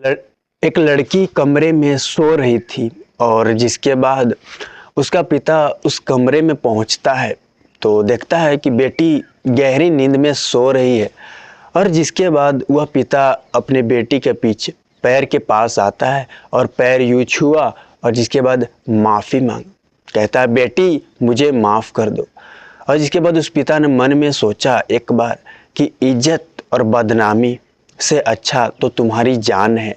लड़, एक लड़की कमरे में सो रही थी और जिसके बाद उसका पिता उस कमरे में पहुंचता है तो देखता है कि बेटी गहरी नींद में सो रही है। और जिसके बाद वह पिता अपने बेटी के पीछे पैर के पास आता है और पैर यूं छुआ और जिसके बाद माफ़ी मांग कहता है, बेटी मुझे माफ़ कर दो। और जिसके बाद उस पिता ने मन में सोचा एक बार कि इज्जत और बदनामी से अच्छा तो तुम्हारी जान है।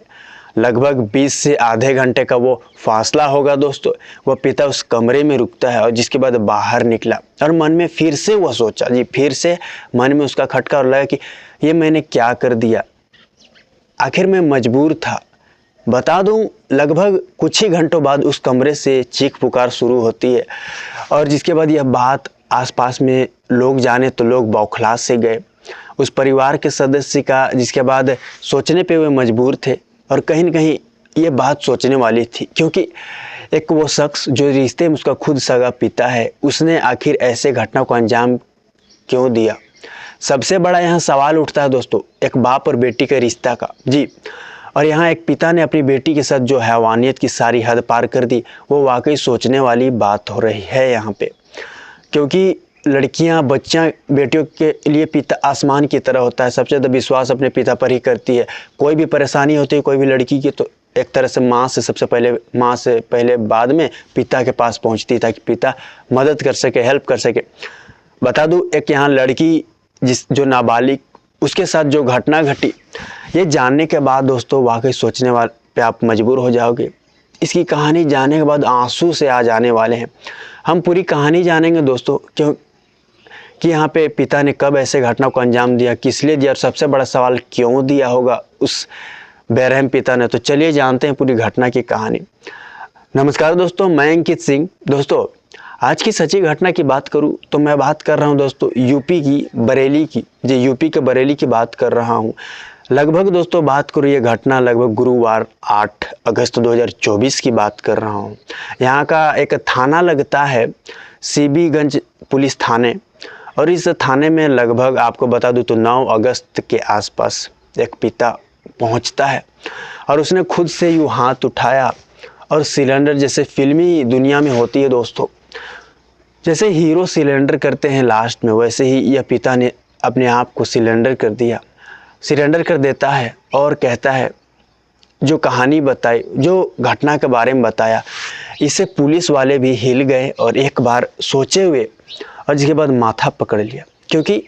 लगभग 20 से आधे घंटे का वो फासला होगा दोस्तों। वह पिता उस कमरे में रुकता है और जिसके बाद बाहर निकला और मन में फिर से वह सोचा, फिर से मन में उसका खटका और लगा कि ये मैंने क्या कर दिया, आखिर मैं मजबूर था। बता दूं, लगभग कुछ ही घंटों बाद उस कमरे से चीख पुकार शुरू होती है और जिसके बाद यह बात आसपास में लोग जाने तो लोग बौखला से गए। उस परिवार के सदस्य का जिसके बाद सोचने पे वे मजबूर थे और कहीं न कहीं ये बात सोचने वाली थी, क्योंकि एक वो शख्स जो रिश्ते में उसका खुद सगा पिता है, उसने आखिर ऐसे घटना को अंजाम क्यों दिया। सबसे बड़ा यहाँ सवाल उठता है दोस्तों, एक बाप और बेटी के रिश्ता का। और यहाँ एक पिता ने अपनी बेटी के साथ जो हैवानियत की सारी हद पार कर दी, वो वाकई सोचने वाली बात हो रही है यहाँ पे। क्योंकि लड़कियां बच्चियां बेटियों के लिए पिता आसमान की तरह होता है। सबसे ज़्यादा विश्वास अपने पिता पर ही करती है। कोई भी परेशानी होती है कोई भी लड़की की तो एक तरह से माँ से पहले बाद में पिता के पास पहुंचती ताकि पिता मदद कर सके, हेल्प कर सके। बता दूं, एक यहाँ लड़की जो नाबालिग, उसके साथ जो घटना घटी, ये जानने के बाद दोस्तों वाकई सोचने वाले पे आप मजबूर हो जाओगे। इसकी कहानी जानने के बाद आंसू से आ जाने वाले हैं। हम पूरी कहानी जानेंगे दोस्तों, क्यों कि यहाँ पे पिता ने कब ऐसे घटना को अंजाम दिया, किस लिए दिया और सबसे बड़ा सवाल क्यों दिया होगा उस बेरहम पिता ने। तो चलिए जानते हैं पूरी घटना की कहानी। नमस्कार दोस्तों, मैं अंकित सिंह। दोस्तों, आज की सच्ची घटना की बात करूं तो मैं बात कर रहा हूं दोस्तों यूपी की बरेली की। यूपी के बरेली की बात कर रहा हूं। लगभग दोस्तों बात करूं, ये घटना लगभग गुरुवार 8 अगस्त 2024 की बात कर रहा हूं। यहाँ का एक थाना लगता है सीबीगंज पुलिस थाने, और इस थाने में लगभग आपको बता दूं तो 9 अगस्त के आसपास एक पिता पहुंचता है और उसने खुद से यूँ हाथ उठाया और सिलेंडर, जैसे फिल्मी दुनिया में होती है दोस्तों, जैसे हीरो सिलेंडर करते हैं लास्ट में, वैसे ही यह पिता ने अपने आप को सिलेंडर कर देता है और कहता है, जो कहानी बताई, जो घटना के बारे में बताया, इसे पुलिस वाले भी हिल गए और एक बार सोचे हुए और जिसके बाद माथा पकड़ लिया। क्योंकि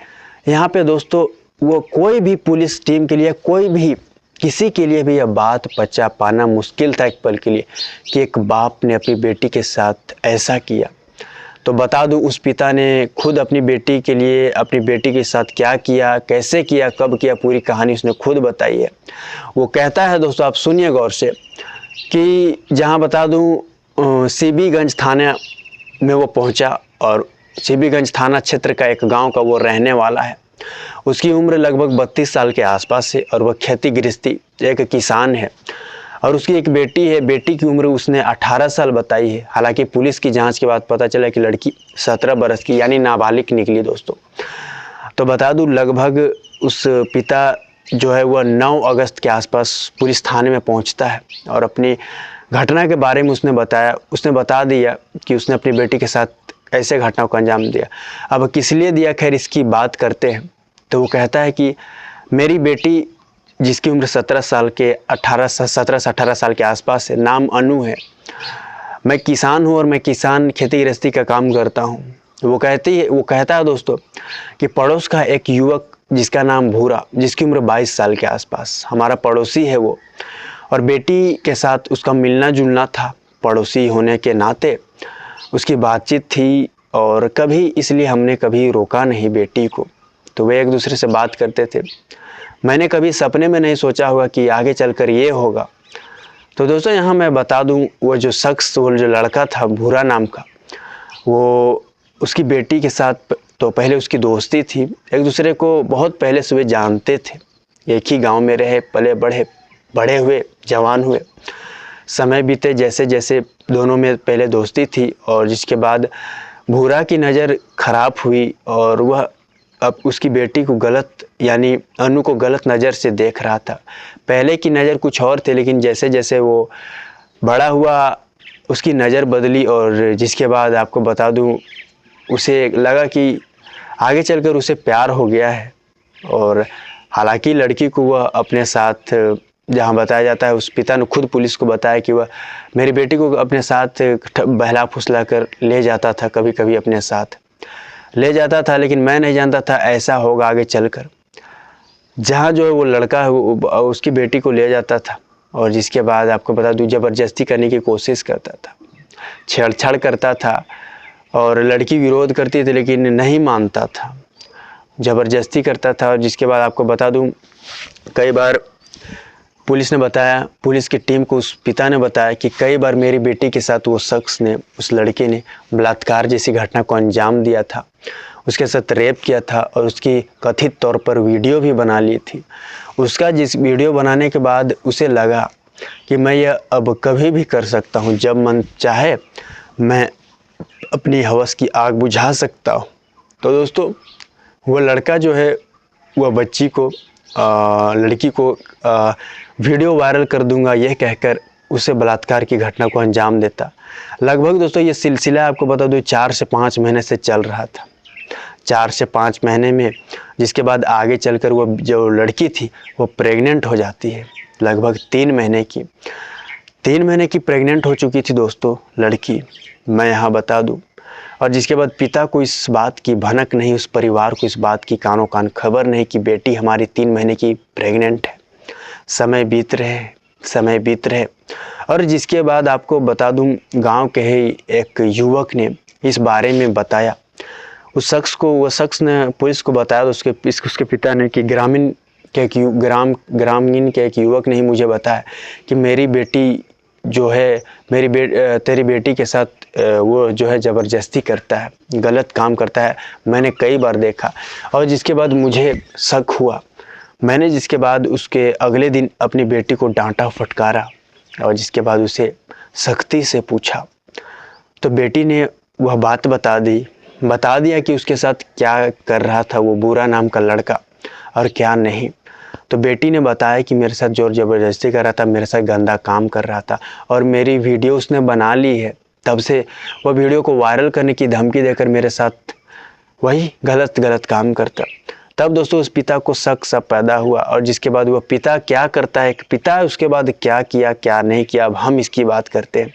यहाँ पे दोस्तों वो कोई भी पुलिस टीम के लिए, कोई भी किसी के लिए भी यह बात पचा पाना मुश्किल था एक पल के लिए कि एक बाप ने अपनी बेटी के साथ ऐसा किया। तो बता दूं, उस पिता ने खुद अपनी बेटी के लिए, अपनी बेटी के साथ क्या किया, कैसे किया, कब किया, पूरी कहानी उसने खुद बताई है। वो कहता है दोस्तों, आप सुनिए गौर से, कि जहाँ बता दूं सीबीगंज थाने में वो पहुँचा और सीबीगंज थाना क्षेत्र का एक गांव का वो रहने वाला है। उसकी उम्र लगभग 32 साल के आसपास है और वह खेती गृहस्थी, एक किसान है और उसकी एक बेटी है। बेटी की उम्र उसने 18 साल बताई है। हालांकि पुलिस की जांच के बाद पता चला कि लड़की 17 बरस की यानी नाबालिग निकली दोस्तों। तो बता दूं, लगभग उस पिता जो है वह 9 अगस्त के आसपास पुलिस थाने में पहुंचता है और अपनी घटना के बारे में उसने बता दिया कि उसने अपनी बेटी के साथ ऐसे घटना को अंजाम दिया। अब किस लिए दिया, खैर इसकी बात करते हैं। तो वो कहता है कि मेरी बेटी, जिसकी उम्र 17 से 18 साल के आसपास है, नाम अनु है, मैं किसान हूँ और मैं किसान खेती गृहस्थी का काम करता हूँ। वो कहता है दोस्तों कि पड़ोस का एक युवक जिसका नाम भूरा, जिसकी उम्र 22 साल के आसपास, हमारा पड़ोसी है वो, और बेटी के साथ उसका मिलना जुलना था। पड़ोसी होने के नाते उसकी बातचीत थी और कभी इसलिए हमने कभी रोका नहीं बेटी को। तो वे एक दूसरे से बात करते थे। मैंने कभी सपने में नहीं सोचा होगा कि आगे चलकर ये होगा। तो दोस्तों यहाँ मैं बता दूं, वो जो लड़का था भूरा नाम का, वो उसकी बेटी के साथ तो पहले उसकी दोस्ती थी, एक दूसरे को बहुत पहले से वे जानते थे। एक ही गांव में रहे, पले बड़े हुए, जवान हुए। समय बीते जैसे जैसे दोनों में पहले दोस्ती थी और जिसके बाद भूरा की नज़र खराब हुई और वह अब उसकी बेटी को गलत यानी अनु को गलत नज़र से देख रहा था। पहले की नज़र कुछ और थे, लेकिन जैसे जैसे वो बड़ा हुआ उसकी नज़र बदली, और जिसके बाद आपको बता दूं उसे लगा कि आगे चलकर उसे प्यार हो गया है। और हालांकि लड़की को वह अपने साथ, जहां बताया जाता है उस पिता ने खुद पुलिस को बताया कि वह मेरी बेटी को अपने साथ बहला फुसला कर ले जाता था, कभी कभी अपने साथ ले जाता था, लेकिन मैं नहीं जानता था ऐसा होगा आगे चलकर। जहाँ जो है वो लड़का है वो उसकी बेटी को ले जाता था, और जिसके बाद आपको बता दूं ज़बरदस्ती करने की कोशिश करता था, छेड़छाड़ करता था, और लड़की विरोध करती थी लेकिन नहीं मानता था, ज़बरदस्ती करता था। और जिसके बाद आपको बता दूं कई बार पुलिस ने बताया, पुलिस की टीम को उस पिता ने बताया कि कई बार मेरी बेटी के साथ वो शख्स ने, उस लड़के ने बलात्कार जैसी घटना को अंजाम दिया था, उसके साथ रेप किया था, और उसकी कथित तौर पर वीडियो भी बना ली थी। उसका जिस वीडियो बनाने के बाद उसे लगा कि मैं यह अब कभी भी कर सकता हूँ, जब मन चाहे मैं अपनी हवस की आग बुझा सकता हूँ। तो दोस्तों वो लड़का जो है वह बच्ची को लड़की को वीडियो वायरल कर दूंगा यह कहकर उसे बलात्कार की घटना को अंजाम देता। लगभग दोस्तों ये सिलसिला आपको बता दूं 4 से 5 महीने से चल रहा था। 4 से 5 महीने में जिसके बाद आगे चलकर वो जो लड़की थी वो प्रेग्नेंट हो जाती है, लगभग 3 महीने की प्रेग्नेंट हो चुकी थी दोस्तों लड़की, मैं यहाँ बता दूं। और जिसके बाद पिता को इस बात की भनक नहीं, उस परिवार को इस बात की कानों कान खबर नहीं कि बेटी हमारी 3 महीने की प्रेग्नेंट है। समय बीत रहे और जिसके बाद आपको बता दूं गांव के ही एक युवक ने इस बारे में बताया उस शख्स को। वह शख्स ने पुलिस को बताया तो उसके पिता ने कि ग्रामीण के एक युवक ने ही मुझे बताया कि मेरी बेटी जो है तेरी बेटी के साथ वो जो है ज़बरदस्ती करता है, गलत काम करता है, मैंने कई बार देखा। और जिसके बाद मुझे शक हुआ, मैंने जिसके बाद उसके अगले दिन अपनी बेटी को डांटा फटकारा, और जिसके बाद उसे सख्ती से पूछा तो बेटी ने वह बात बता दिया कि उसके साथ क्या कर रहा था वो बुरा नाम का लड़का और क्या नहीं। तो बेटी ने बताया कि मेरे साथ जोर ज़बरदस्ती कर रहा था, मेरे साथ गंदा काम कर रहा था, और मेरी वीडियो उसने बना ली है। तब से वह वीडियो को वायरल करने की धमकी देकर मेरे साथ वही गलत काम करता। तब दोस्तों उस पिता को शक सब पैदा हुआ, और जिसके बाद वह पिता क्या करता है, पिता उसके बाद क्या किया क्या नहीं किया, अब हम इसकी बात करते हैं।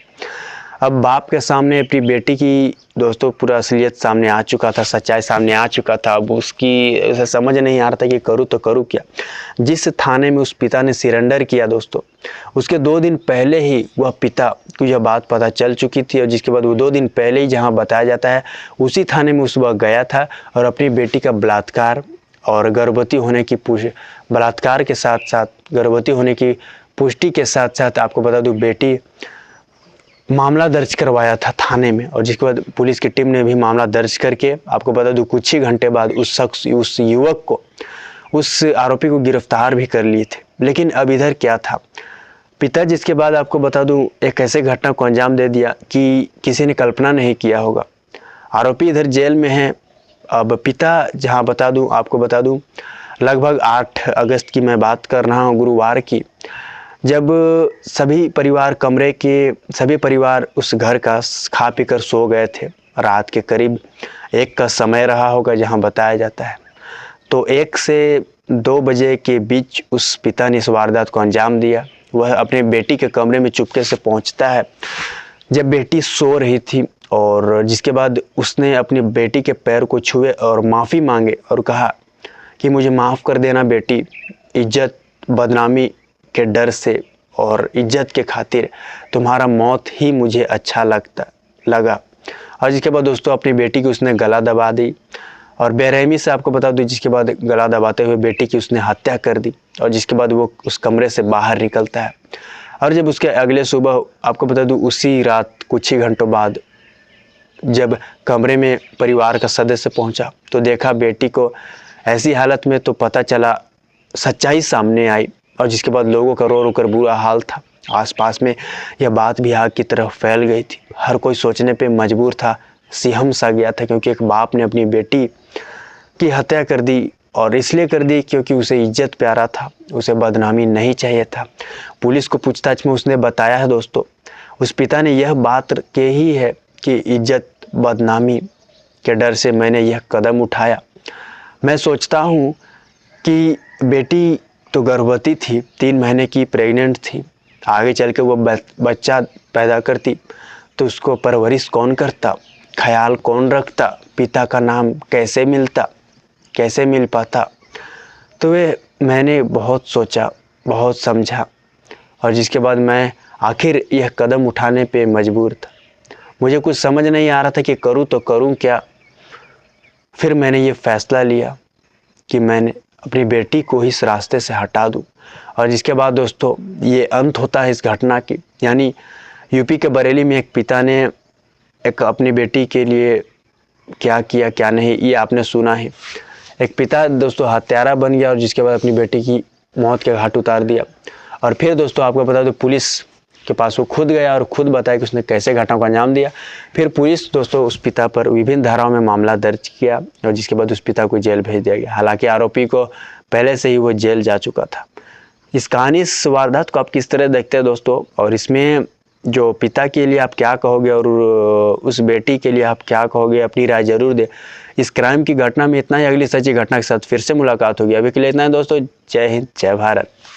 अब बाप के सामने अपनी बेटी की दोस्तों पूरा असलियत सामने आ चुका था, सच्चाई सामने आ चुका था। अब उसकी उसे समझ नहीं आ रहा था कि करूँ तो करूँ क्या। जिस थाने में उस पिता ने सरेंडर किया दोस्तों, उसके 2 दिन पहले ही वह पिता को यह बात पता चल चुकी थी, और जिसके बाद वो 2 दिन पहले ही जहाँ बताया जाता है उसी थाने में उस वक्त गया था, और अपनी बेटी का बलात्कार और गर्भवती होने की बलात्कार के साथ साथ गर्भवती होने की पुष्टि के साथ साथ आपको बता दूं बेटी मामला दर्ज करवाया था थाने में। और जिसके बाद पुलिस की टीम ने भी मामला दर्ज करके आपको बता दूं कुछ ही घंटे बाद उस युवक को, उस आरोपी को गिरफ्तार भी कर लिए थे। लेकिन अब इधर क्या था, पिता जिसके बाद आपको बता दूं एक ऐसे घटना को अंजाम दे दिया कि किसी ने कल्पना नहीं किया होगा। आरोपी इधर जेल में है। अब पिता जहां आपको बता दूं लगभग 8 अगस्त की मैं बात कर रहा हूं, गुरुवार की, जब सभी परिवार उस घर का खा पी कर सो गए थे। रात के करीब 1 का समय रहा होगा जहां बताया जाता है। तो 1 से 2 बजे के बीच उस पिता ने इस वारदात को अंजाम दिया। वह अपने बेटी के कमरे में चुपके से पहुंचता है जब बेटी सो रही थी, और जिसके बाद उसने अपनी बेटी के पैर को छुए और माफ़ी मांगे और कहा कि मुझे माफ़ कर देना बेटी, इज्जत बदनामी के डर से और इज्जत के खातिर तुम्हारा मौत ही मुझे अच्छा लगा। और जिसके बाद दोस्तों अपनी बेटी की उसने गला दबा दी, और बेरहमी से आपको बता दूं जिसके बाद गला दबाते हुए बेटी की उसने हत्या कर दी। और जिसके बाद वो उस कमरे से बाहर निकलता है, और जब उसके अगले सुबह आपको बता दूं उसी रात कुछ ही घंटों बाद जब कमरे में परिवार का सदस्य पहुंचा तो देखा बेटी को ऐसी हालत में, तो पता चला सच्चाई सामने आई। और जिसके बाद लोगों का रो रो कर बुरा हाल था। आसपास में यह बात भी आग की तरफ फैल गई थी। हर कोई सोचने पे मजबूर था, सिहम सा गया था, क्योंकि एक बाप ने अपनी बेटी की हत्या कर दी, और इसलिए कर दी क्योंकि उसे इज्जत प्यारा था, उसे बदनामी नहीं चाहिए था। पुलिस को पूछताछ में उसने बताया है दोस्तों, उस पिता ने यह बात कही है कि इज्जत बदनामी के डर से मैंने यह कदम उठाया। मैं सोचता हूँ कि बेटी तो गर्भवती थी, 3 महीने की प्रेग्नेंट थी, आगे चल के वो बच्चा पैदा करती तो उसको परवरिश कौन करता, ख्याल कौन रखता, पिता का नाम कैसे मिलता, कैसे मिल पाता। तो वे मैंने बहुत सोचा, बहुत समझा, और जिसके बाद मैं आखिर यह कदम उठाने पे मजबूर था। मुझे कुछ समझ नहीं आ रहा था कि करूँ तो करूँ क्या। फिर मैंने ये फैसला लिया कि मैंने अपनी बेटी को ही इस रास्ते से हटा दूँ। और जिसके बाद दोस्तों ये अंत होता है इस घटना की। यानी यूपी के बरेली में एक पिता ने एक अपनी बेटी के लिए क्या किया क्या नहीं, ये आपने सुना है। एक पिता दोस्तों हत्यारा बन गया और जिसके बाद अपनी बेटी की मौत के घाट उतार दिया। और फिर दोस्तों आपको बता दो, पुलिस के पास वो खुद गया और खुद बताया कि उसने कैसे घटना को अंजाम दिया। फिर पुलिस दोस्तों उस पिता पर विभिन्न धाराओं में मामला दर्ज किया और जिसके बाद उस पिता को जेल भेज दिया गया। हालांकि आरोपी को पहले से ही वो जेल जा चुका था। इस कहानी, इस वारदात को आप किस तरह देखते हैं दोस्तों, और इसमें जो पिता के लिए आप क्या कहोगे और उस बेटी के लिए आप क्या कहोगे, अपनी राय जरूर दें। इस क्राइम की घटना में इतना ही, अगली सच्ची घटना के साथ फिर से मुलाकात होगी। अभी के लिए इतना है दोस्तों। जय हिंद, जय भारत।